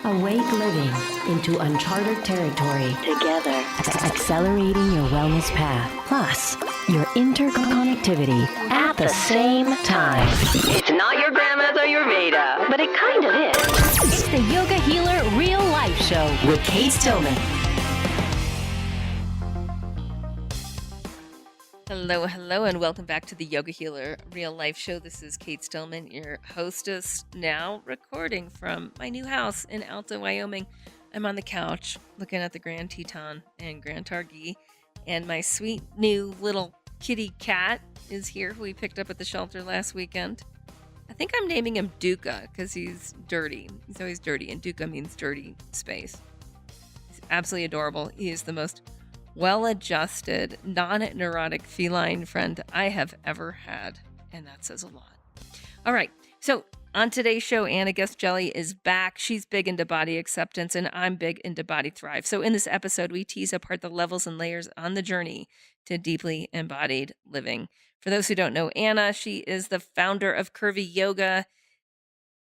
Awake living into uncharted territory together, accelerating your wellness path, plus your interconnectivity at the same time. It's not your grandma's or your Veda, but it kind of is. It's the Yoga Healer Real Life Show with Kate Stillman. Hello, and welcome back to the Yoga Healer Real Life Show. This is Kate Stillman, your hostess, now recording from my new house in Alta, Wyoming. I'm on the couch looking at the Grand Teton and Grand Targhee, and my sweet new little kitty cat is here, who we picked up at the shelter last weekend. I think I'm naming him Duca because he's dirty. He's always dirty, and Duca means dirty space. He's absolutely adorable. He is the most well-adjusted, non-neurotic feline friend I have ever had, and that says a lot. All right, so on today's show, Anna Guest-Jelley is back. She's big into body acceptance, and I'm big into body thrive. So in this episode, we tease apart the levels and layers on the journey to deeply embodied living. For those who don't know Anna, she is the founder of Curvy Yoga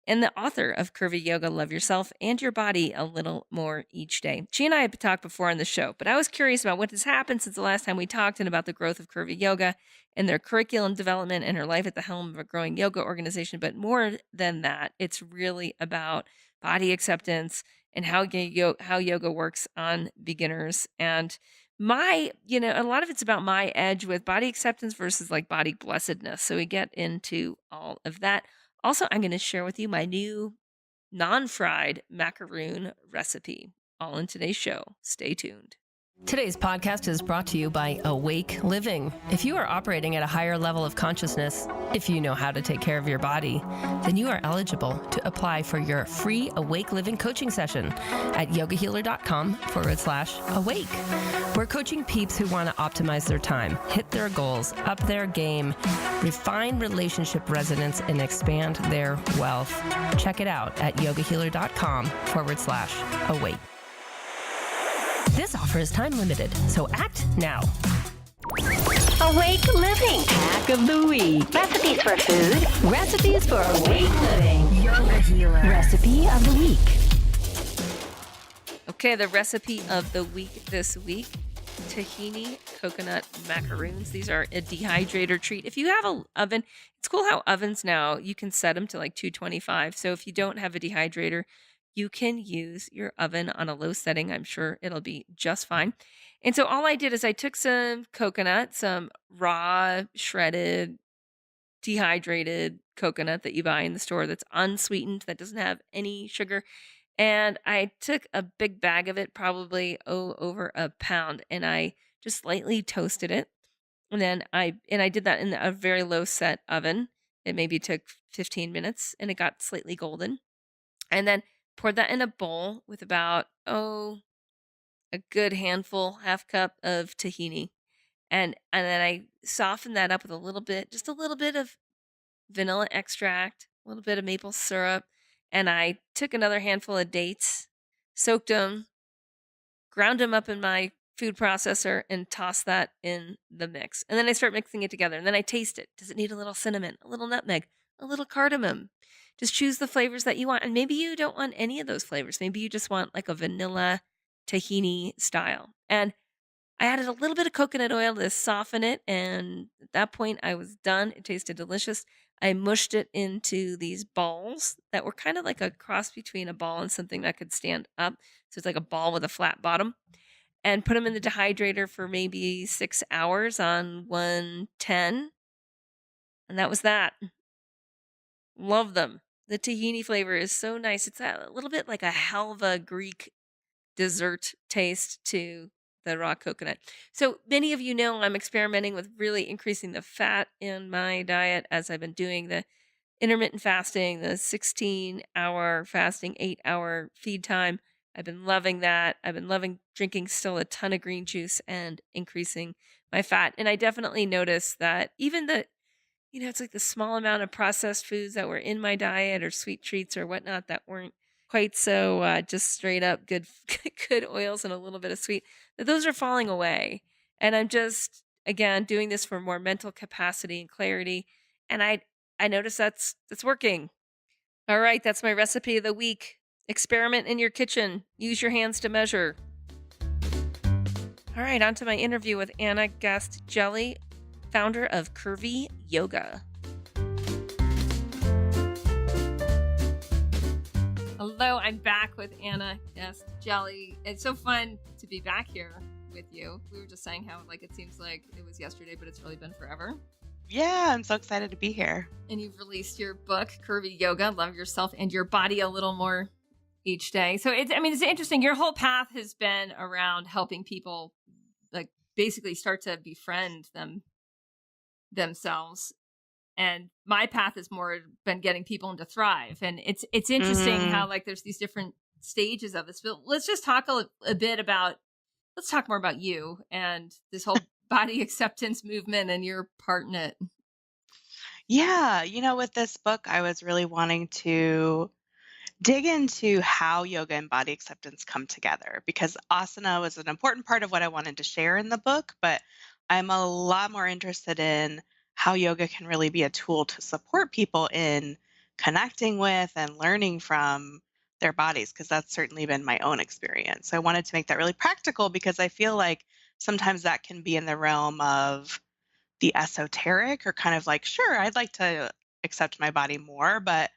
and the author of Curvy Yoga, Love Yourself and Your Body a Little More Each Day. She and I have talked before on the show, but I was curious about what has happened since the last time we talked and about the growth of Curvy Yoga and their curriculum development and her life at the helm of a growing yoga organization. But more than that, it's really about body acceptance and how yoga works on beginners. And a lot of it's about my edge with body acceptance versus like body blessedness. So we get into all of that. Also, I'm going to share with you my new non-fried macaroon recipe, all in today's show. Stay tuned. Today's podcast is brought to you by Awake Living. If you are operating at a higher level of consciousness, if you know how to take care of your body, then you are eligible to apply for your free Awake Living coaching session at yogahealer.com/awake. We're coaching peeps who want to optimize their time, hit their goals, up their game, refine relationship resonance, and expand their wealth. Check it out at yogahealer.com/awake. This offer is time limited, so act now. Awake living. Hack of the week. Recipes for food. Recipes for awake living. Yoga Healer. Recipe of the week. Okay, the recipe of the week this week, tahini coconut macaroons. These are a dehydrator treat. If you have an oven, it's cool how ovens now, you can set them to like 225. So if you don't have a dehydrator, you can use your oven on a low setting. I'm sure it'll be just fine. And so all I did is I took some coconut, some raw, shredded, dehydrated coconut that you buy in the store that's unsweetened, that doesn't have any sugar. And I took a big bag of it, probably over a pound, and I just lightly toasted it. And then I did that in a very low set oven. It maybe took 15 minutes, and it got slightly golden. And then poured that in a bowl with about, a good handful, half cup of tahini. And then I softened that up with just a little bit of vanilla extract, a little bit of maple syrup. And I took another handful of dates, soaked them, ground them up in my food processor, and tossed that in the mix. And then I start mixing it together. And then I taste it. Does it need a little cinnamon, a little nutmeg, a little cardamom? Just choose the flavors that you want. And maybe you don't want any of those flavors. Maybe you just want like a vanilla tahini style. And I added a little bit of coconut oil to soften it. And at that point, I was done. It tasted delicious. I mushed it into these balls that were kind of like a cross between a ball and something that could stand up. So it's like a ball with a flat bottom. And put them in the dehydrator for maybe 6 hours on 110. And that was that. Love them. The tahini flavor is so nice. It's a little bit like a halva Greek dessert taste to the raw coconut. So many of you know I'm experimenting with really increasing the fat in my diet as I've been doing the intermittent fasting, the 16-hour fasting, 8-hour feed time. I've been loving that. I've been loving drinking still a ton of green juice and increasing my fat. And I definitely noticed that even it's like the small amount of processed foods that were in my diet or sweet treats or whatnot that weren't quite so just straight up good oils and a little bit of sweet, that those are falling away. And I'm just, again, doing this for more mental capacity and clarity. And I notice that's working. All right, that's my recipe of the week. Experiment in your kitchen. Use your hands to measure. All right, on to my interview with Anna Guest-Jelley, founder of Curvy Yoga. Hello, I'm back with Anna Guest-Jelley. It's so fun to be back here with you. We were just saying how it seems like it was yesterday, but it's really been forever. Yeah, I'm so excited to be here. And you've released your book, Curvy Yoga, Love Yourself and Your Body a Little More Each Day. So it's interesting. Your whole path has been around helping people basically start to befriend themselves. And my path has more been getting people into thrive. And it's interesting how there's these different stages of this. But let's just talk a bit about, let's talk more about you and this whole body acceptance movement and your part in it. Yeah, with this book, I was really wanting to dig into how yoga and body acceptance come together, because asana was an important part of what I wanted to share in the book, but I'm a lot more interested in how yoga can really be a tool to support people in connecting with and learning from their bodies, because that's certainly been my own experience. So I wanted to make that really practical, because I feel like sometimes that can be in the realm of the esoteric, or kind of like, sure, I'd like to accept my body more, but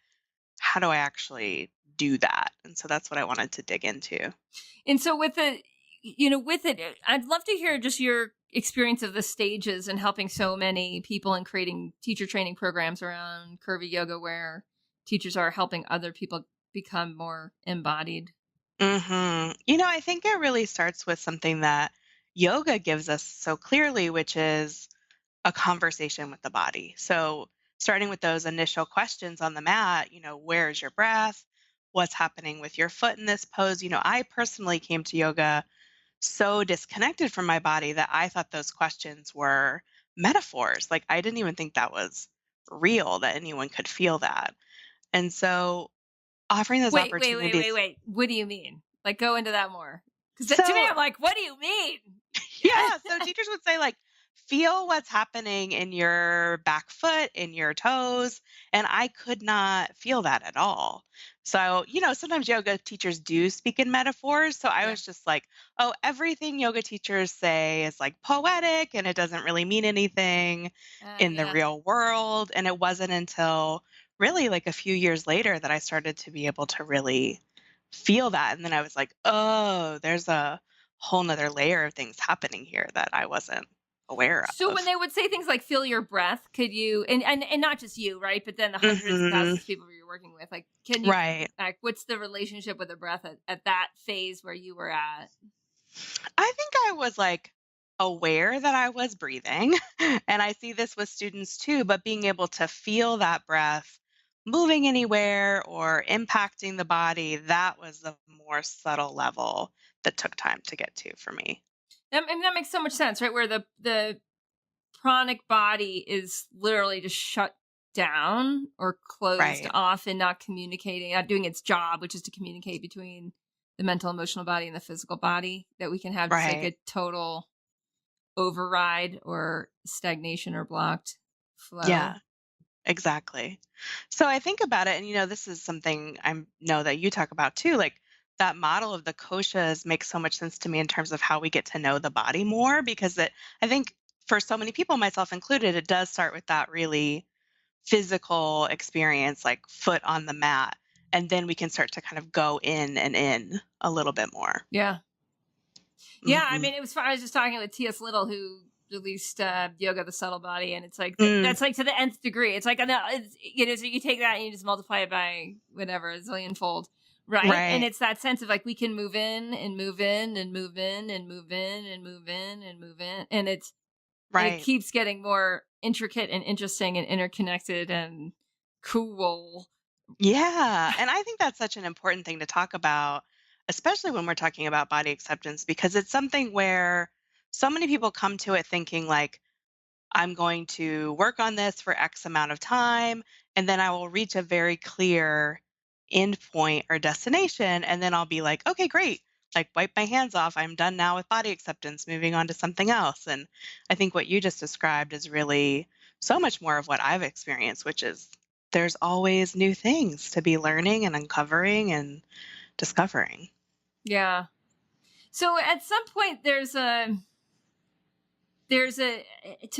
how do I actually do that? And so that's what I wanted to dig into. And so with it, I'd love to hear just your experience of the stages and helping so many people and creating teacher training programs around Curvy Yoga, where teachers are helping other people become more embodied. I think it really starts with something that yoga gives us so clearly, which is a conversation with the body. So starting with those initial questions on the mat, where's your breath? What's happening with your foot in this pose? I personally came to yoga so disconnected from my body that I thought those questions were metaphors. Like, I didn't even think that was real, that anyone could feel that. And so offering those opportunities. Wait. What do you mean? Go into that more. Because So, to me, I'm like, what do you mean? yeah. So teachers would say, feel what's happening in your back foot, in your toes. And I could not feel that at all. So, sometimes yoga teachers do speak in metaphors. So I was just like, oh, everything yoga teachers say is poetic and it doesn't really mean anything in the real world. And it wasn't until really a few years later that I started to be able to really feel that. And then I was like, oh, there's a whole nother layer of things happening here that I wasn't aware of. So when they would say things like feel your breath, could you, and not just you, right? But then the hundreds of thousands of people you're working with, can you, what's the relationship with the breath at that phase where you were at? I think I was aware that I was breathing, and I see this with students too, but being able to feel that breath moving anywhere or impacting the body, that was the more subtle level that took time to get to for me. That makes so much sense, right? Where the pranic body is literally just shut down or closed off and not communicating, not doing its job, which is to communicate between the mental, emotional body and the physical body, that we can have just a total override or stagnation or blocked flow. Yeah, exactly. So I think about it, and this is something I know that you talk about too, that model of the koshas makes so much sense to me in terms of how we get to know the body more, because I think for so many people, myself included, it does start with that really physical experience, foot on the mat. And then we can start to kind of go in a little bit more. Yeah. Yeah. I mean, I was just talking with T.S. Little, who released Yoga, the Subtle Body. And it's that's to the nth degree. It's so you take that and you just multiply it by whatever, a zillion fold. Right. And it's that sense of we can move in and move in and move in and move in and move in and move in. And it's, and it keeps getting more intricate and interesting and interconnected and cool. Yeah. And I think that's such an important thing to talk about, especially when we're talking about body acceptance, because it's something where so many people come to it thinking I'm going to work on this for X amount of time, and then I will reach a very clear end point or destination, and then I'll be like, okay, great. Wipe my hands off. I'm done now with body acceptance, moving on to something else. And I think what you just described is really so much more of what I've experienced, which is there's always new things to be learning and uncovering. And discovering. Yeah. So at some point to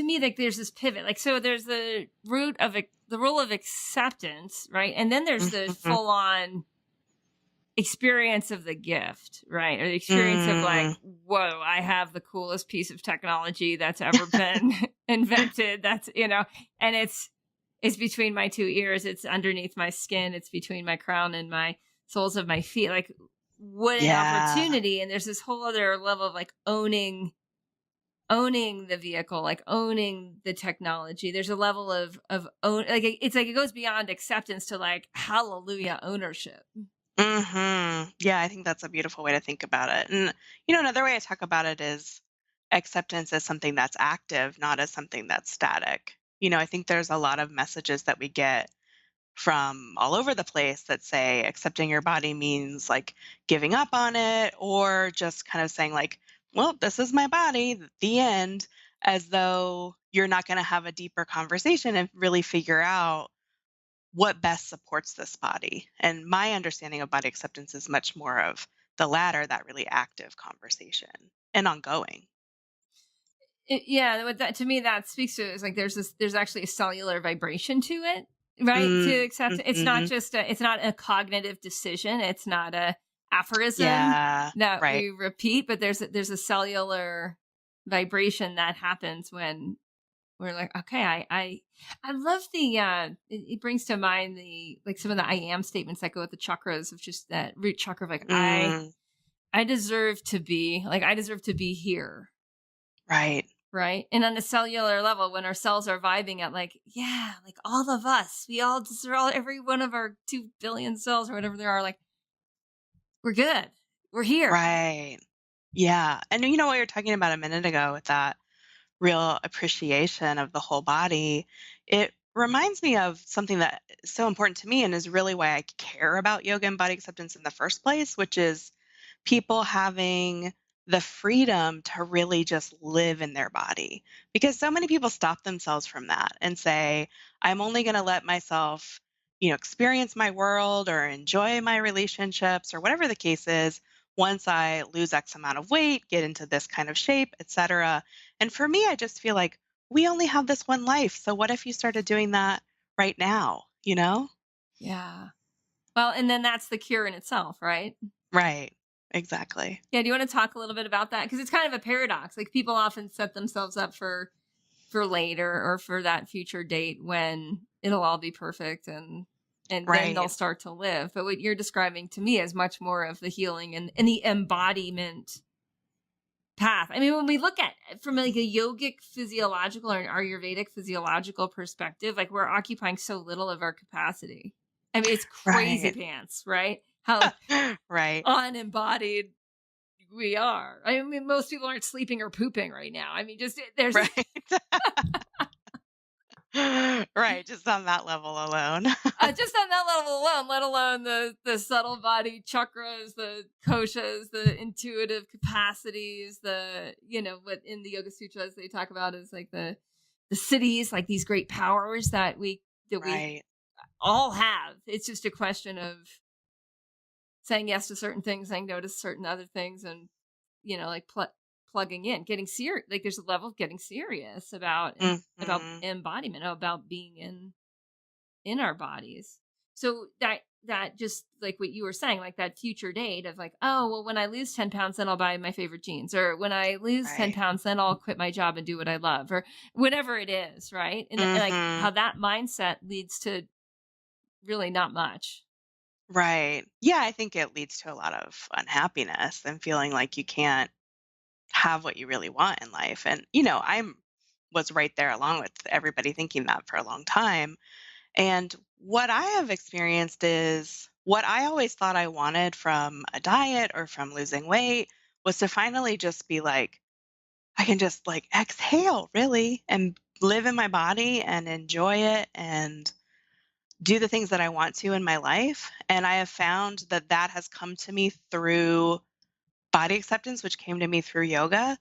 me, like there's this pivot, like, so there's the the role of acceptance, right? And then there's the Mhm. full on experience of the gift, right? Or the experience of like, Mm. whoa, I have the coolest piece of technology that's ever been invented. That's, and it's between my two ears. It's underneath my skin. It's between my crown and my soles of my feet. Like, what an Yeah. opportunity. And there's this whole other level of like owning the vehicle, like owning the technology. There's a level of own, like, it's like it goes beyond acceptance to like hallelujah ownership. Yeah, I think that's a beautiful way to think about it. And, another way I talk about it is acceptance as something that's active, not as something that's static. I think there's a lot of messages that we get from all over the place that say accepting your body means like giving up on it, or just kind of saying like, well, this is my body, the end, as though you're not going to have a deeper conversation and really figure out what best supports this body. And my understanding of body acceptance is much more of the latter, that really active conversation and ongoing. Yeah, what that to me that speaks to is like there's actually a cellular vibration to it, right? To Mm, accept it. It's not mhm. just it's not a cognitive decision. It's not a aphorism Yeah, that right. we repeat, but there's a cellular vibration that happens when we're like, okay, I love the it brings to mind the like some of the I am statements that go with the chakras of just that root chakra of like Mm, I deserve to be like I deserve to be here. right. Right. And on a cellular level, when our cells are vibing at like, yeah, like all of us, we all deserve every one of our 2 billion cells or whatever there are, like, we're good. We're here. Right. Yeah. And you know what you're talking about a minute ago with that real appreciation of the whole body, it reminds me of something that is so important to me and is really why I care about yoga and body acceptance in the first place, which is people having the freedom to really just live in their body. Because so many people stop themselves from that and say, I'm only going to let myself, experience my world or enjoy my relationships or whatever the case is once I lose X amount of weight, get into this kind of shape, etc. And for me, I just feel like we only have this one life. So what if you started doing that right now, Yeah. Well, and then that's the cure in itself, right? Right. Exactly. Yeah. Do you want to talk a little bit about that? Because it's kind of a paradox. Like people often set themselves up for later or for that future date when it'll all be perfect and then they'll Right. start to live. But what you're describing to me is much more of the healing and the embodiment path. I mean, when we look at it from like a yogic physiological or an Ayurvedic physiological perspective, like we're occupying so little of our capacity. I mean, it's crazy Right. pants, right? How Right. unembodied we are. I mean, most people aren't sleeping or pooping right now. I mean, just there's Right. Right. Just on that level alone. just on that level alone, let alone the subtle body chakras, the koshas, the intuitive capacities, the what in the Yoga Sutras they talk about is like the cities, like these great powers that we Right. all have. It's just a question of saying yes to certain things, saying no to certain other things, and like plugging in, getting serious. Like there's a level of getting serious about Mhm. embodiment, about being in our bodies. So that just like what you were saying, like that future date of like, oh well, when I lose 10 pounds, then I'll buy my favorite jeans, or when I lose 10 Right. pounds, then I'll quit my job and do what I love, or whatever it is, right? And like Mhm. how that mindset leads to really not much. Right. Yeah, I think it leads to a lot of unhappiness and feeling like you can't have what you really want in life. And, I'm was right there along with everybody thinking that for a long time. And what I have experienced is what I always thought I wanted from a diet or from losing weight was to finally just be like, I can just like exhale really and live in my body and enjoy it and do the things that I want to in my life. And I have found that that has come to me through body acceptance, which came to me through yoga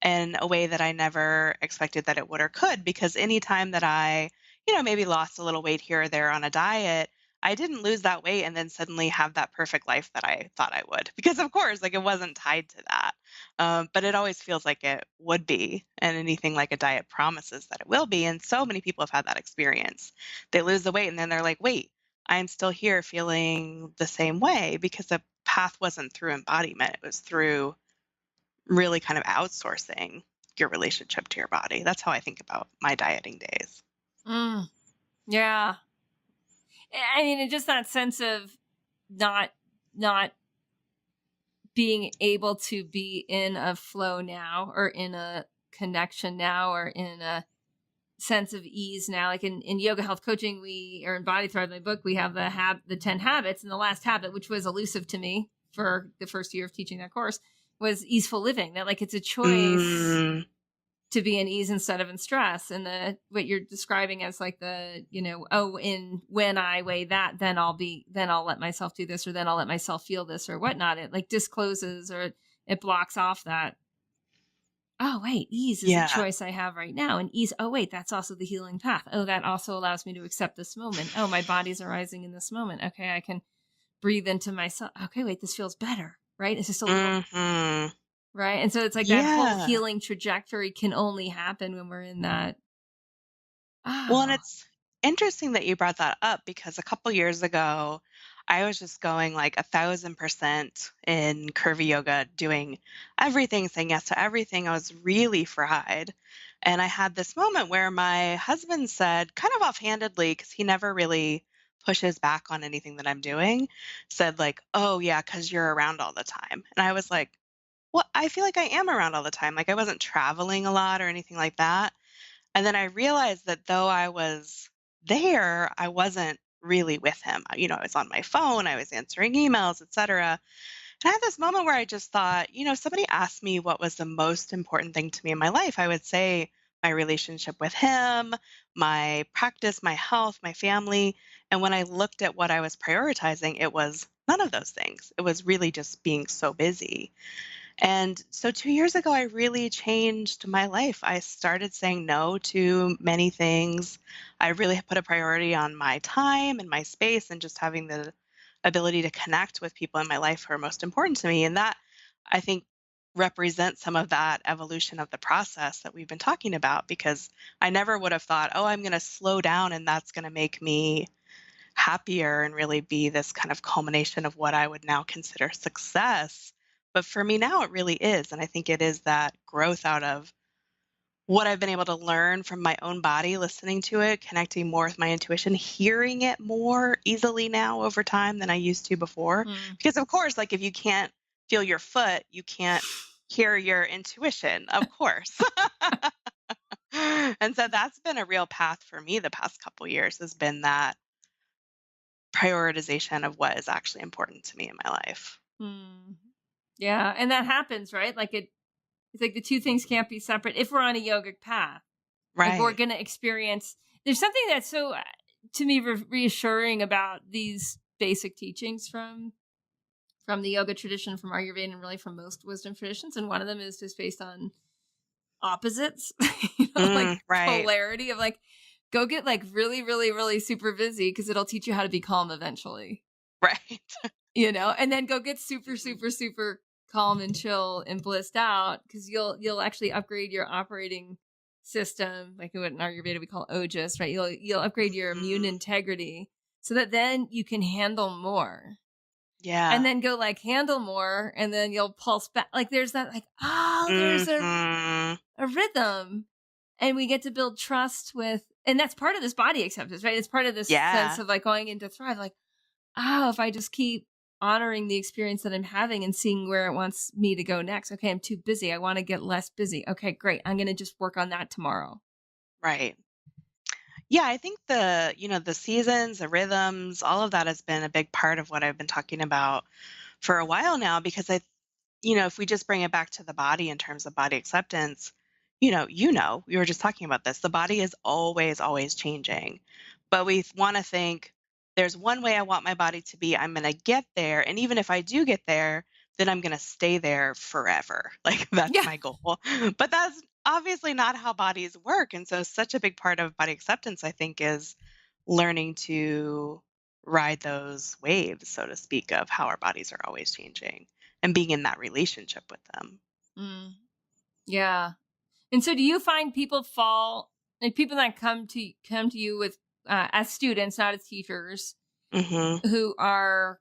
in a way that I never expected that it would or could. Because anytime that I, maybe lost a little weight here or there on a diet, I didn't lose that weight and then suddenly have that perfect life that I thought I would. Because of course, like it wasn't tied to that. But it always feels like it would be. And anything like a diet promises that it will be. And so many people have had that experience. They lose the weight and then they're like, wait, I'm still here feeling the same way because the path wasn't through embodiment. It was through really kind of outsourcing your relationship to your body. That's how I think about my dieting days. Mm, yeah. I mean, and just that sense of not being able to be in a flow now, or in a connection now, or in a sense of ease now. Like in yoga health coaching, or in Body Thrive, my book, we have the 10 habits, and the last habit, which was elusive to me for the first year of teaching that course, was easeful living. That like it's a choice to be in ease instead of in stress. And what you're describing as like when I weigh that, then I'll let myself do this, or then I'll let myself feel this or whatnot. It like discloses, or it blocks off that, oh wait, ease is a choice I have right now. And ease, oh wait, that's also the healing path. Oh, that also allows me to accept this moment. Oh, my body's arising in this moment. Okay, I can breathe into myself. Okay, wait, this feels better, right? It's just a little, right? And so it's like that whole healing trajectory can only happen when we're in that. Well, and it's interesting that you brought that up, because a couple years ago, I was just going like 1,000% in Curvy Yoga, doing everything, saying yes to everything. I was really fried. And I had this moment where my husband said, kind of offhandedly, because he never really pushes back on anything that I'm doing, said like, oh yeah, because you're around all the time. And I was like, well, I feel like I am around all the time. Like I wasn't traveling a lot or anything like that. And then I realized that though I was there, I wasn't really with him. I was on my phone, I was answering emails, etc. And I had this moment where I just thought, if somebody asked me what was the most important thing to me in my life, I would say my relationship with him, my practice, my health, my family. And when I looked at what I was prioritizing, it was none of those things. It was really just being so busy. And so 2 years ago, I really changed my life. I started saying no to many things. I really put a priority on my time and my space, and just having the ability to connect with people in my life who are most important to me. And that, I think, represents some of that evolution of the process that we've been talking about, because I never would have thought, oh, I'm going to slow down and that's going to make me happier and really be this kind of culmination of what I would now consider success. But for me now, it really is. And I think it is that growth out of what I've been able to learn from my own body, listening to it, connecting more with my intuition, hearing it more easily now over time than I used to before. Because of course, like if you can't feel your foot, you can't hear your intuition, of course. And so that's been a real path for me the past couple years, has been that prioritization of what is actually important to me in my life. Yeah, and that happens, right? Like it's like the two things can't be separate if we're on a yogic path. Right. Like we're going to experience. There's something that's so, to me, reassuring about these basic teachings from the yoga tradition, from Ayurveda, and really from most wisdom traditions. And one of them is just based on opposites, like polarity of like, go get like really, really, really super busy because it'll teach you how to be calm eventually. Right. And then go get super, super, super calm and chill and blissed out, because you'll actually upgrade your operating system, like what in Ayurveda we call ojas, right? You'll upgrade your immune integrity so that then you can handle more. Yeah. And then go like handle more, and then you'll pulse back. Like there's that like, there's a rhythm, and we get to build trust with, and that's part of this body acceptance, right? It's part of this sense of like going into Thrive, like, if I just keep honoring the experience that I'm having and seeing where it wants me to go next. Okay, I'm too busy. I want to get less busy. Okay, great. I'm going to just work on that tomorrow. Right. Yeah, I think the seasons, the rhythms, all of that has been a big part of what I've been talking about for a while now, because if we just bring it back to the body in terms of body acceptance, we were just talking about this. The body is always, always changing, but we want to think, there's one way I want my body to be. I'm going to get there. And even if I do get there, then I'm going to stay there forever. Like that's my goal. But that's obviously not how bodies work. And so such a big part of body acceptance, I think, is learning to ride those waves, so to speak, of how our bodies are always changing and being in that relationship with them. Mm. Yeah. And so do you find people people that come to you with as students, not as teachers, Hmm. who are,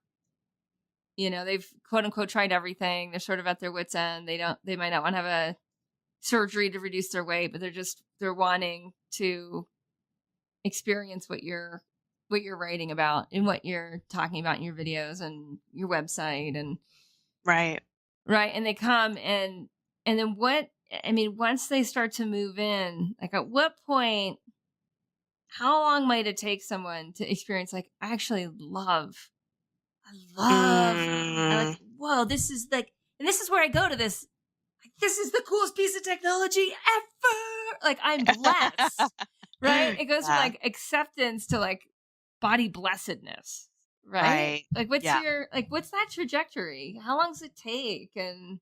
they've quote unquote tried everything. They're sort of at their wits' end. They might not want to have a surgery to reduce their weight, but they're wanting to experience what you're writing about and what you're talking about in your videos and your website and Right. right. And they come and then once they start to move in, like at what point, how long might it take someone to experience like I like, Mm, whoa, this is like, and this is where I go to this. Like, this is the coolest piece of technology ever. Like, I'm blessed, right? It goes from yeah. like acceptance to like body blessedness, right? Right. Like, Yeah. what's that trajectory? How long does it take? And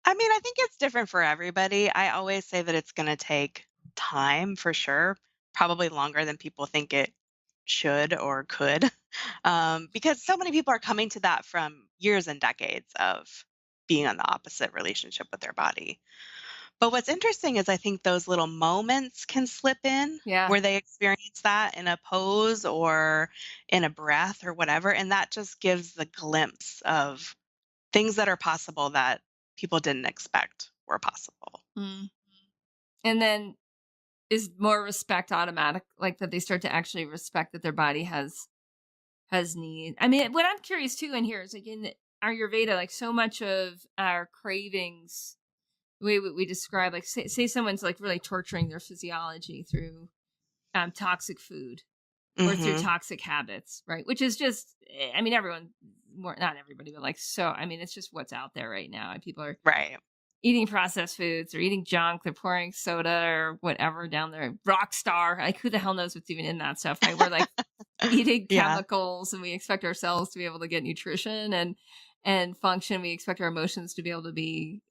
I mean, I think it's different for everybody. I always say that it's going to take time for sure, probably longer than people think it should or could, because so many people are coming to that from years and decades of being on the opposite relationship with their body. But what's interesting is I think those little moments can slip in yeah, where they experience that in a pose or in a breath or whatever. And that just gives the glimpse of things that are possible that people didn't expect were possible. mm. And then is more respect automatic, like that they start to actually respect that their body has need. I mean, what I'm curious too in here is like in Ayurveda, like so much of our cravings, the way we describe, like say someone's like really torturing their physiology through toxic food or through Hmm. toxic habits, right? Which is just, I mean, not everybody, but like, so, I mean, it's just what's out there right now. And people are Right. eating processed foods or eating junk. They're pouring soda or whatever down their rock star. Like, who the hell knows what's even in that stuff, right? We're like eating Yeah. chemicals and we expect ourselves to be able to get nutrition and function. We expect our emotions to be able to be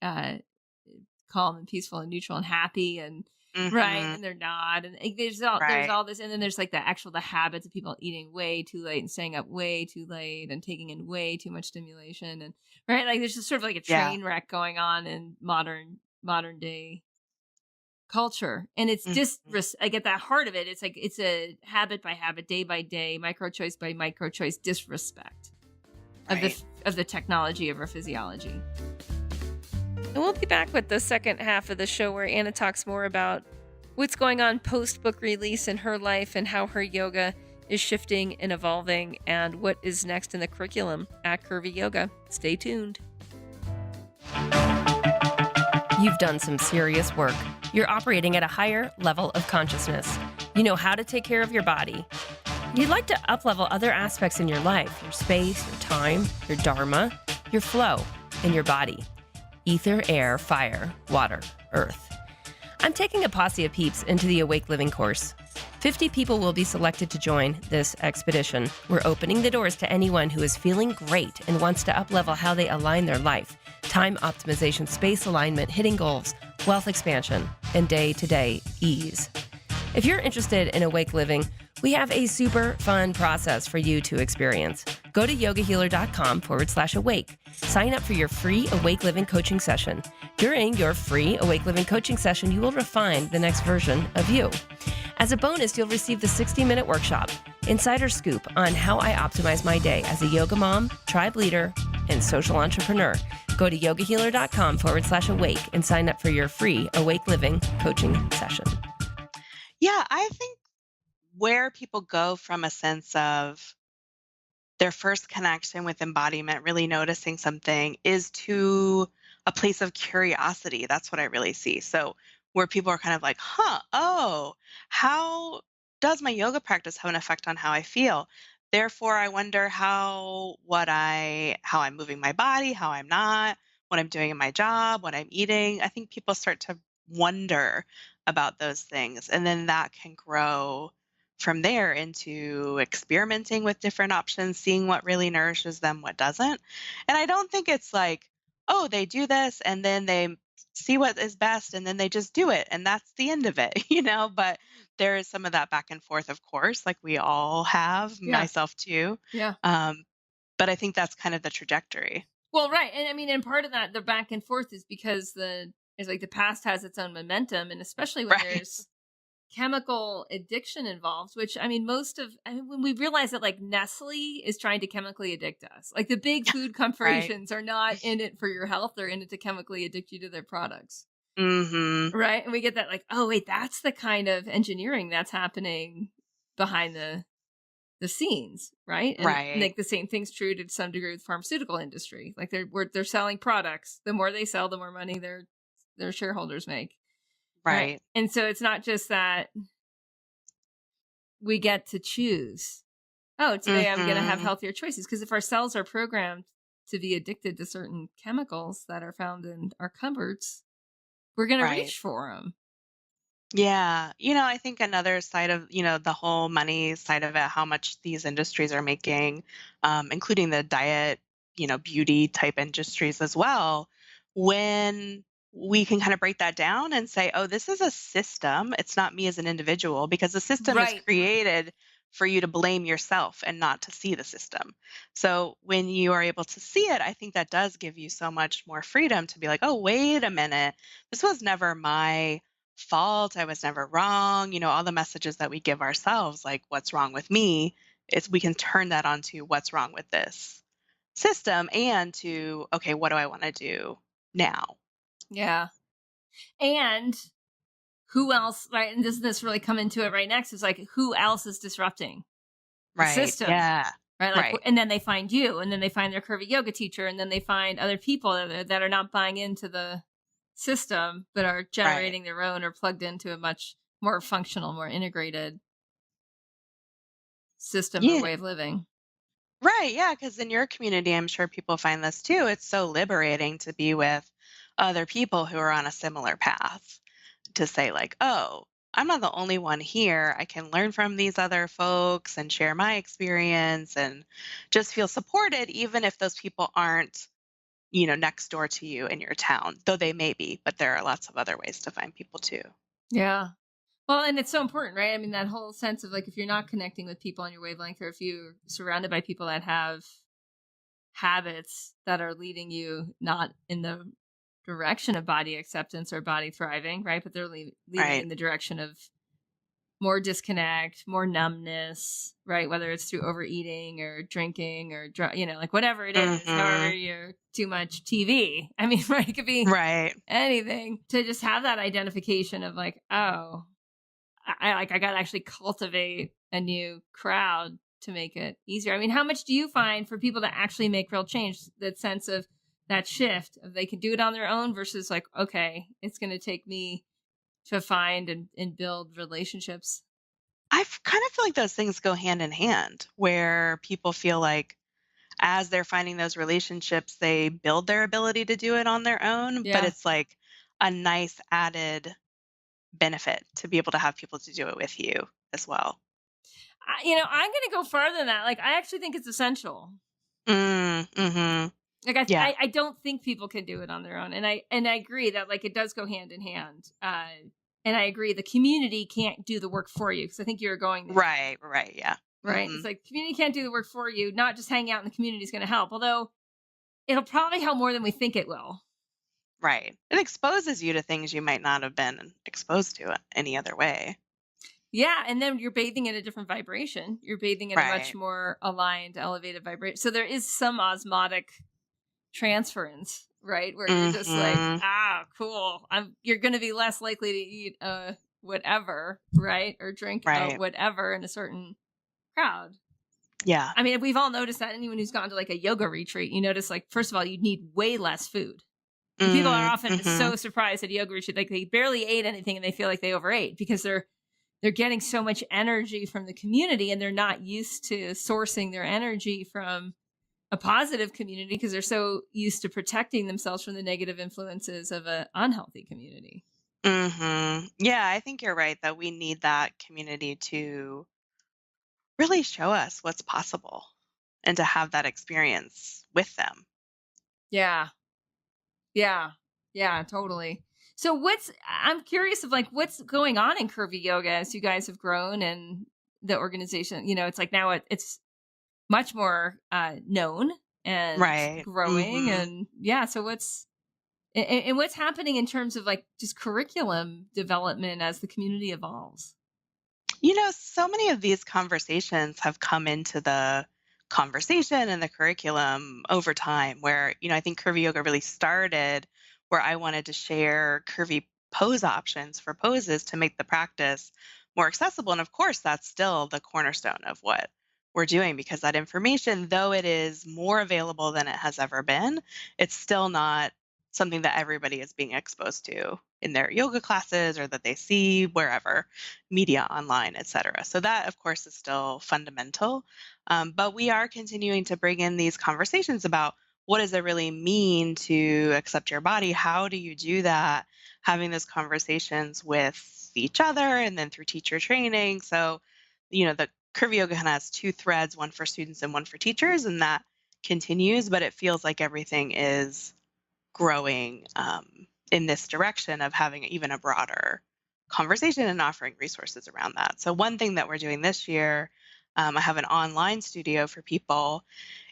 calm and peaceful and neutral and happy and right, Hmm. and they're not. And like, there's Right. all this, and then there's like the habits of people eating way too late and staying up way too late and taking in way too much stimulation and right, like there's just sort of like a Yeah. train wreck going on in modern day culture. And it's just Mhm. I get that heart of it. It's like it's a habit by habit, day by day, micro choice by micro choice disrespect of Right. the technology of our physiology. And we'll be back with the second half of the show where Anna talks more about what's going on post book release in her life and how her yoga is shifting and evolving and what is next in the curriculum at Curvy Yoga. Stay tuned. You've done some serious work. You're operating at a higher level of consciousness. You know how to take care of your body. You'd like to uplevel other aspects in your life, your space, your time, your dharma, your flow, and your body. Ether, air, fire, water, earth. I'm taking a posse of peeps into the Awake Living course. 50 people will be selected to join this expedition. We're opening the doors to anyone who is feeling great and wants to uplevel how they align their life. Time optimization, space alignment, hitting goals, wealth expansion, and day-to-day ease. If you're interested in Awake Living, we have a super fun process for you to experience. Go to yogahealer.com/awake. Sign up for your free Awake Living coaching session. During your free Awake Living coaching session, you will refine the next version of you. As a bonus, you'll receive the 60-minute workshop, Insider Scoop on how I optimize my day as a yoga mom, tribe leader, and social entrepreneur. Go to yogahealer.com/awake and sign up for your free Awake Living coaching session. Yeah, I think where people go from a sense of their first connection with embodiment, really noticing something, is to a place of curiosity. That's what I really see. So, where people are kind of like, oh, how does my yoga practice have an effect on how I feel? Therefore, I wonder how I'm moving my body, how I'm not, what I'm doing in my job, what I'm eating. I think people start to wonder about those things. And then that can grow from there into experimenting with different options, seeing what really nourishes them, what doesn't. And I don't think it's like, oh, they do this and then they see what is best and then they just do it and that's the end of it, But there is some of that back and forth, of course, like we all have, Yeah. myself too. Yeah. But I think that's kind of the trajectory. Well, right. And I mean, and part of that, the back and forth is because it's like the past has its own momentum. And especially when Right. there's chemical addiction involved, which I mean, when we realize that like Nestle is trying to chemically addict us, like the big food corporations are not in it for your health. They're in it to chemically addict you to their products. Mm-hmm. Right. And we get that like, oh, wait, that's the kind of engineering that's happening behind the scenes, right? And Right. like the same thing's true to some degree with pharmaceutical industry. Like they're selling products. The more they sell, the more money their shareholders make. Right. And so it's not just that we get to choose. Oh, today I'm going to have Mhm. healthier choices. Because if our cells are programmed to be addicted to certain chemicals that are found in our cupboards, we're going to Right. reach for them. Yeah. I think another side of, the whole money side of it, how much these industries are making, including the diet, beauty type industries as well, when we can kind of break that down and say, oh, this is a system. It's not me as an individual, because the system is Right. created for you to blame yourself and not to see the system. So when you are able to see it, I think that does give you so much more freedom to be like, oh, wait a minute. This was never my fault. I was never wrong. All the messages that we give ourselves, like, what's wrong with me, is we can turn that onto what's wrong with this system and to, okay, what do I want to do now? Yeah. And who else, right? And doesn't this really come into it right next? It's like, who else is disrupting the Right. system? Yeah. Right. Like, Right. and then they find you, and then they find their curvy yoga teacher, and then they find other people that are not buying into the system, but are generating their own or plugged into a much more functional, more integrated system or Yeah. way of living. Right. Yeah. Because in your community, I'm sure people find this too. It's so liberating to be with other people who are on a similar path, to say, like, oh, I'm not the only one here. I can learn from these other folks and share my experience and just feel supported, even if those people aren't, next door to you in your town, though they may be, but there are lots of other ways to find people too. Yeah. Well, and it's so important, right? I mean, that whole sense of like, if you're not connecting with people on your wavelength, or if you're surrounded by people that have habits that are leading you not in the direction of body acceptance or body thriving, right? But they're leading Right. in the direction of more disconnect, more numbness, right? Whether it's through overeating or drinking or, like whatever it is, however you're too much TV. I mean, right? It could be Right. anything. To just have that identification of like, oh, I got to actually cultivate a new crowd to make it easier. I mean, how much do you find for people to actually make real change, that sense of that shift of they can do it on their own versus like, okay, it's going to take me to find and build relationships? I kind of feel like those things go hand in hand, where people feel like as they're finding those relationships, they build their ability to do it on their own. But Yeah. it's like a nice added benefit to be able to have people to do it with you as well. I'm going to go farther than that. Like, I actually think it's essential. Mm-hmm. Like, Yeah. I don't think people can do it on their own. And I agree that like it does go hand in hand. And I agree the community can't do the work for you, because I think you're going there. Right. Yeah. Right. It's like community can't do the work for you. Not just hanging out in the community is going to help, although it'll probably help more than we think it will. Right. It exposes you to things you might not have been exposed to any other way. Yeah. And then you're bathing in a different vibration. You're bathing in a much Right. more aligned, elevated vibration. So there is some osmotic transference, right? Where you're just like, cool. You're going to be less likely to eat whatever, right? Or drink Right. whatever in a certain crowd. Yeah. I mean, we've all noticed that. Anyone who's gone to like a yoga retreat, you notice like, first of all, you need way less food. And people are often so surprised at a yoga retreat, like they barely ate anything and they feel like they overate, because they're getting so much energy from the community, and they're not used to sourcing their energy from a positive community, because they're so used to protecting themselves from the negative influences of an unhealthy community. Yeah, I think you're right that we need that community to really show us what's possible and to have that experience with them. Yeah, totally. So I'm curious of like what's going on in Curvy Yoga as you guys have grown and the organization, it's like now it's much more known and Right. growing and yeah. So what's happening in terms of like just curriculum development as the community evolves? So many of these conversations have come into the conversation and the curriculum over time where, I think Curvy Yoga really started where I wanted to share curvy pose options for poses to make the practice more accessible. And of course, that's still the cornerstone of what we're doing because that information, though it is more available than it has ever been, it's still not something that everybody is being exposed to in their yoga classes or that they see wherever, media online, etc. So that, of course, is still fundamental. But we are continuing to bring in these conversations about what does it really mean to accept your body? How do you do that? Having those conversations with each other and then through teacher training. So, the Curvy Yoga kind of has two threads, one for students and one for teachers, and that continues, but it feels like everything is growing in this direction of having even a broader conversation and offering resources around that. So one thing that we're doing this year, I have an online studio for people,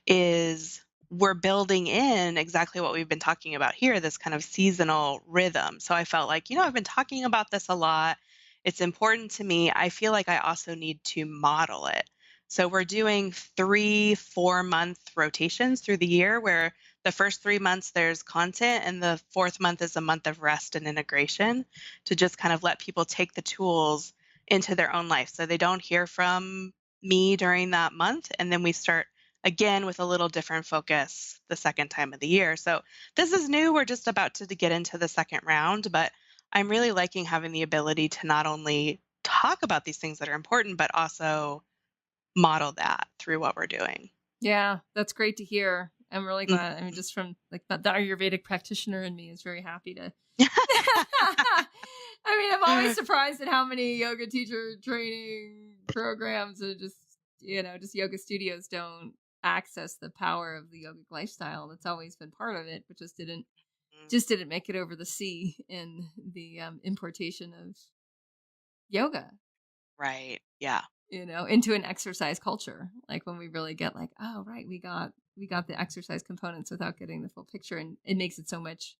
is we're building in exactly what we've been talking about here, this kind of seasonal rhythm. So I felt like, I've been talking about this a lot. It's important to me. I feel like I also need to model it. So we're doing 3-4 month rotations through the year where the first 3 months there's content and the fourth month is a month of rest and integration to just kind of let people take the tools into their own life. So they don't hear from me during that month. And then we start again with a little different focus the second time of the year. So this is new. We're just about to get into the second round, but I'm really liking having the ability to not only talk about these things that are important, but also model that through what we're doing. Yeah, that's great to hear. I'm really glad. I mean, just from like the Ayurvedic practitioner in me is very happy to. I mean, I'm always surprised at how many yoga teacher training programs and just yoga studios don't access the power of the yogic lifestyle. That's always been part of it, but just didn't make it over the sea in the importation of yoga. Right. Yeah. Into an exercise culture. Like when we really get like, oh, right, we got the exercise components without getting the full picture. And it makes it so much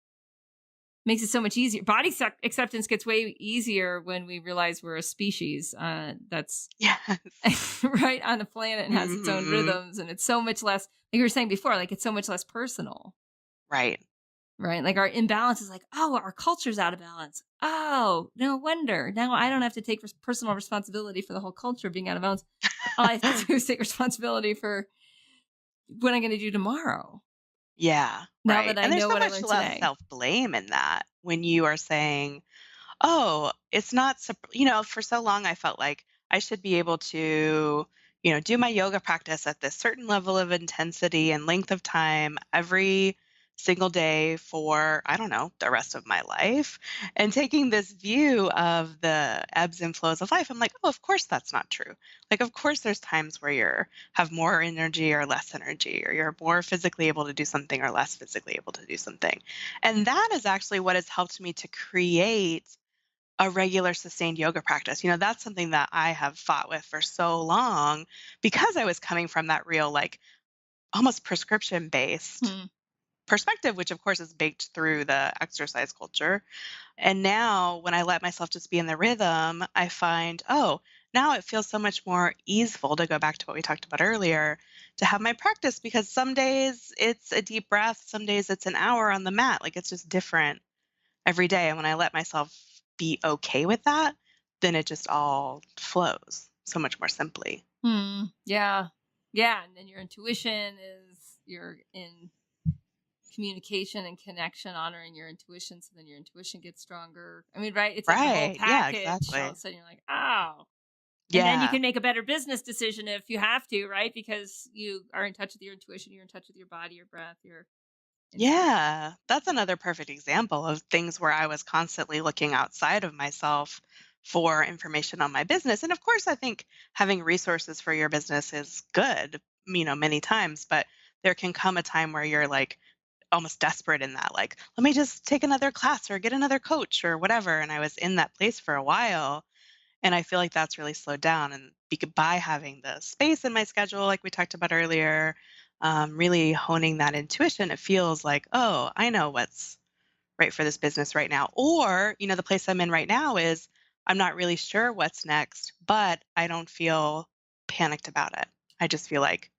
easier. Body acceptance gets way easier when we realize we're a species that's yes. right on the planet and has its own rhythms. And it's so much less, like you were saying before, like it's so much less personal. Right. Right. Like our imbalance is like, oh, our culture's out of balance. Oh, no wonder. Now I don't have to take personal responsibility for the whole culture being out of balance. All I have to do is take responsibility for what I'm going to do tomorrow. Yeah. Now right. that I and know there's so what I much learned less today. self-blame in that when you are saying, oh, it's not, for so long I felt like I should be able to, do my yoga practice at this certain level of intensity and length of time every single day for, I don't know, the rest of my life. And taking this view of the ebbs and flows of life, I'm like, oh, of course that's not true. Like, of course there's times where have more energy or less energy, or you're more physically able to do something or less physically able to do something. And that is actually what has helped me to create a regular sustained yoga practice. That's something that I have fought with for so long because I was coming from that real, like almost prescription based perspective, which of course is baked through the exercise culture. And now when I let myself just be in the rhythm, I find, oh, now it feels so much more easeful to go back to what we talked about earlier, to have my practice, because some days it's a deep breath, some days it's an hour on the mat. Like it's just different every day. And when I let myself be okay with that, then it just all flows so much more simply. Yeah. Yeah. And then your intuition you're in communication and connection, honoring your intuition. So then your intuition gets stronger. I mean, right. It's like the whole Right. Yeah, package. exactly. All of a sudden you're like, oh. Yeah. And then you can make a better business decision if you have to, right? Because you are in touch with your intuition, you're in touch with your body, your breath, your Yeah, that's another perfect example of things where I was constantly looking outside of myself for information on my business. And of course, I think having resources for your business is good, many times, but there can come a time where you're like, almost desperate in that, like, let me just take another class or get another coach or whatever. And I was in that place for a while. And I feel like that's really slowed down. And by having the space in my schedule, like we talked about earlier, really honing that intuition, it feels like, oh, I know what's right for this business right now. Or, the place I'm in right now is I'm not really sure what's next, but I don't feel panicked about it. I just feel like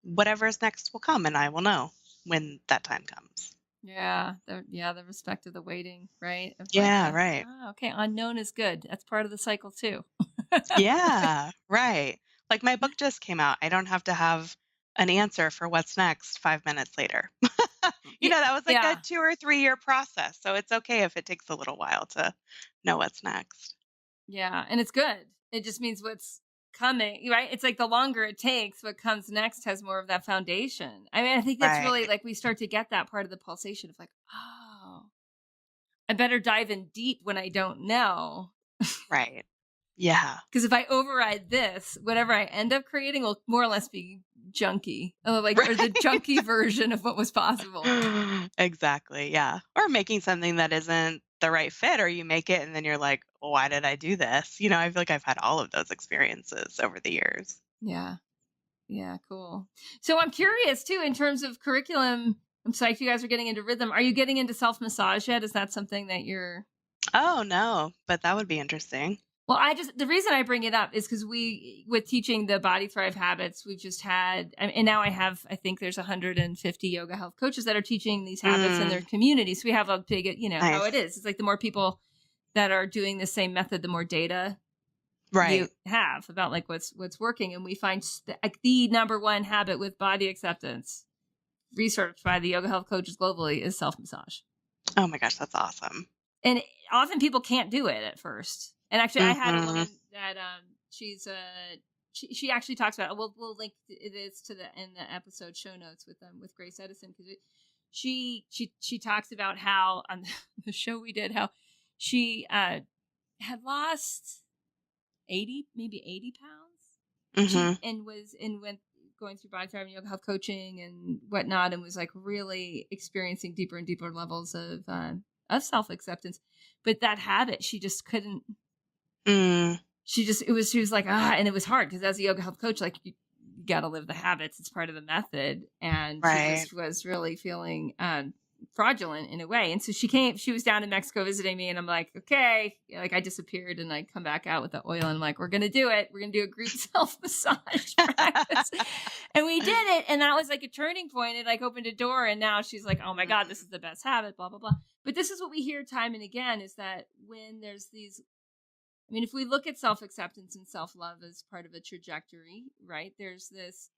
whatever's next will come and I will know when that time comes. Yeah, the respect of the waiting, right? Of like Yeah, right. okay, unknown is good. That's part of the cycle too. Yeah, right. Like my book just came out. I don't have to have an answer for what's next 5 minutes later. Yeah, That was like a yeah, 2 or 3 year process. So it's okay if it takes a little while to know what's next. yeah, and it's good. It just means what's coming, right? It's like the longer it takes, what comes next has more of that foundation. I mean, I think that's really Right. like we start to get that part of the pulsation of like, oh, I better dive in deep when I don't know. Right. Yeah. Because if I override this, whatever I end up creating will more or less be junky, or the Right. junky version of what was possible. Exactly. Yeah. Or making something that isn't the right fit, or you make it and then you're like, why did I do this? I feel like I've had all of those experiences over the years. Yeah. Yeah. Cool. So I'm curious too, in terms of curriculum. I'm psyched you guys are getting into rhythm. Are you getting into self massage yet? Is that something that you're? Oh, no, but that would be interesting. Well, the reason I bring it up is because with teaching the Body Thrive habits, we've just had, and now I think there's 150 yoga health coaches that are teaching these habits in their community. So we have a big, how Nice. it is. It's like the more people that are doing the same method, the more data Right. you have about like what's working. And we find like the number one habit with body acceptance, researched by the yoga health coaches globally, is self massage. Oh my gosh, that's awesome. And often people can't do it at first. And actually, I had a Mhm. woman that she actually talks about. We'll link this to in the episode show notes with Grace Edison, because she talks about how on the show we did, how she had lost 80 pounds. Mhm. And went going through Body Thrive and yoga health coaching and whatnot, and was like really experiencing deeper and deeper levels of self acceptance. But that habit, she just couldn't. Mm. She was like, and it was hard because as a yoga health coach, like you got to live the habits. It's part of the method. And Right. she just was really feeling fraudulent in a way. And so she was down in Mexico visiting me, and I'm like, okay, like I disappeared and I come back out with the oil and I'm like, we're going to do it. We're going to do a group self-massage practice. And we did it. And that was like a turning point. It like opened a door. And now she's like, oh my God, this is the best habit, blah, blah, blah. But this is what we hear time and again, is that when there's these, I mean, if we look at self-acceptance and self-love as part of a trajectory, right? There's this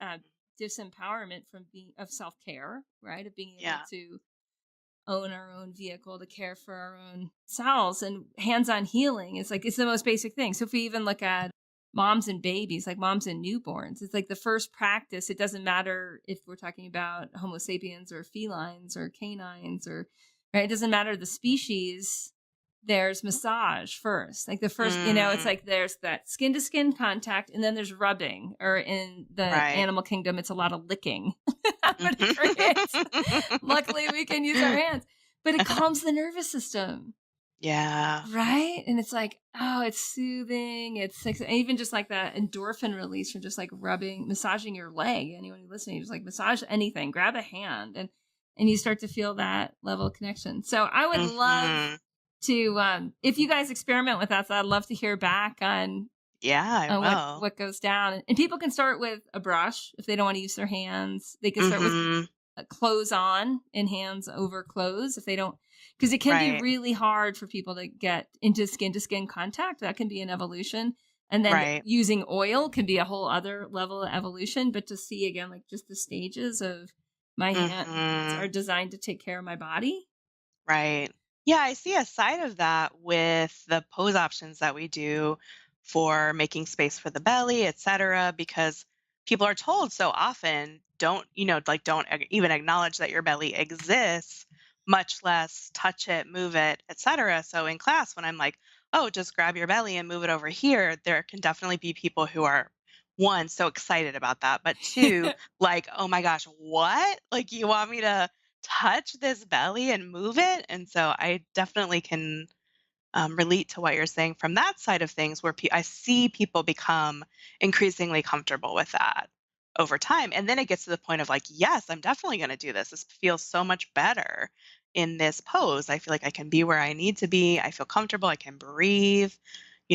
disempowerment of self-care, right? Of being able Yeah. to own our own vehicle, to care for our own selves, and hands-on healing is like, it's the most basic thing. So if we even look at moms and babies, like moms and newborns, it's like the first practice. It doesn't matter if we're talking about Homo sapiens or felines or canines or, right? It doesn't matter the species. There's massage first. Like the first, it's like there's that skin to skin contact, and then there's rubbing, or in the animal kingdom, it's a lot of licking. But it creates, luckily we can use our hands, but it calms the nervous system. Yeah. Right. And it's like, oh, it's soothing. It's like, even just like that endorphin release from just like massaging your leg. Anyone who's listening, just like massage anything, grab a hand, and you start to feel that level of connection. So I would love to, if you guys experiment with that, I'd love to hear back on what goes down. And people can start with a brush if they don't want to use their hands. They can start with clothes on and hands over clothes if they don't, because it can be really hard for people to get into skin to skin contact. That can be an evolution. And then using oil can be a whole other level of evolution. But to see again, like just the stages of my hands are designed to take care of my body. Right. Yeah, I see a side of that with the pose options that we do for making space for the belly, etc., because people are told so often, don't even acknowledge that your belly exists, much less touch it, move it, etc. So in class, when I'm like, oh, just grab your belly and move it over here, there can definitely be people who are, one, so excited about that, but two, like, oh my gosh, what? Like, you want me to touch this belly and move it. And so I definitely can relate to what you're saying from that side of things, where I see people become increasingly comfortable with that over time. And then it gets to the point of like, yes, I'm definitely going to do this. This feels so much better in this pose. I feel like I can be where I need to be. I feel comfortable. I can breathe,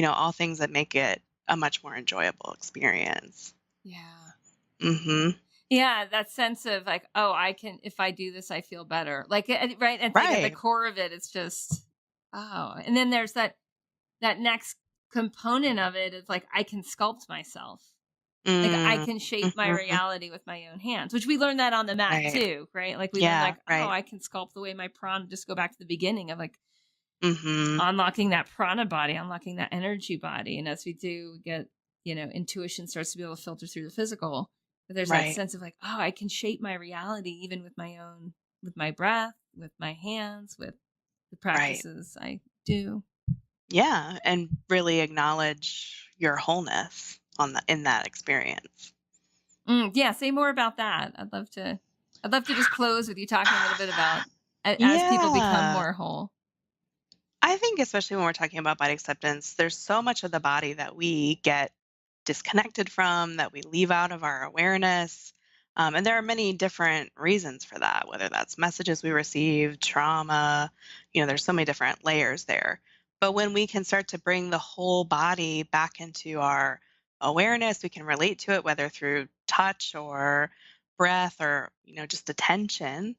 all things that make it a much more enjoyable experience. Yeah. Mm-hmm. Yeah, that sense of like, oh, I can, if I do this, I feel better. Like, right. And like at the core of it, it's just, oh. And then there's that next component of it is like, I can sculpt myself. Like I can shape my reality with my own hands, which we learned that on the mat too, right? Like we learned like, oh, I can sculpt the way my prana, just go back to the beginning of like unlocking that prana body, unlocking that energy body. And as we do, we get, intuition starts to be able to filter through the physical. But there's that sense of like, oh, I can shape my reality even with my breath, with my hands, with the practices I do. Yeah. And really acknowledge your wholeness in that experience. Yeah. Say more about that. I'd love to just close with you talking a little bit about as people become more whole. I think especially when we're talking about body acceptance, there's so much of the body that we get disconnected from, that we leave out of our awareness. And there are many different reasons for that, whether that's messages we receive, trauma, there's so many different layers there. But when we can start to bring the whole body back into our awareness, we can relate to it, whether through touch or breath or, just attention,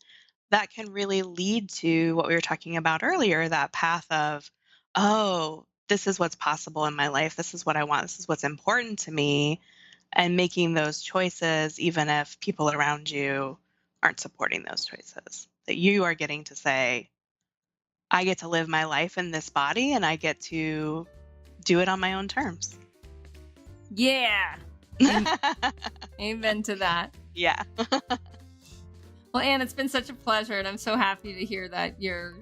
that can really lead to what we were talking about earlier, that path of, oh, this is what's possible in my life. This is what I want. This is what's important to me. And making those choices, even if people around you aren't supporting those choices, that you are getting to say, I get to live my life in this body and I get to do it on my own terms. Yeah. Amen to that. Yeah. Well, Anne, it's been such a pleasure, and I'm so happy to hear that you're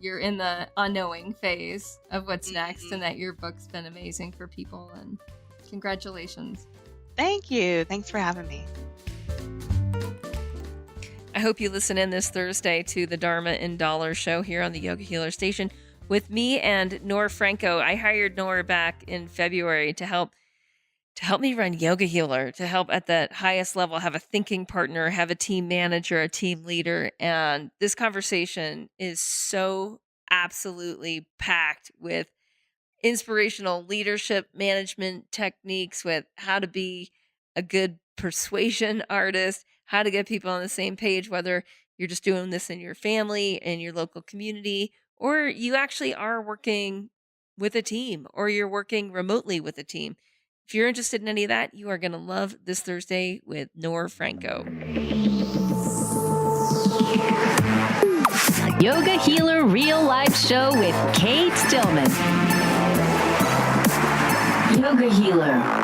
in the unknowing phase of what's next, and that your book's been amazing for people. And congratulations. Thank you. Thanks for having me. I hope you listen in this Thursday to the Dharma in Dollar show here on the Yoga Healer Station with me and Nora Franco. I hired Nora back in February to help me run Yoga Healer, to help at the highest level, have a thinking partner, have a team manager, a team leader. And this conversation is so absolutely packed with inspirational leadership management techniques, with how to be a good persuasion artist, how to get people on the same page, whether you're just doing this in your family, in your local community, or you actually are working with a team, or you're working remotely with a team. If you're interested in any of that, you are going to love this Thursday with Nora Franco. Yoga Healer Real Life Show with Kate Stillman. Yoga Healer.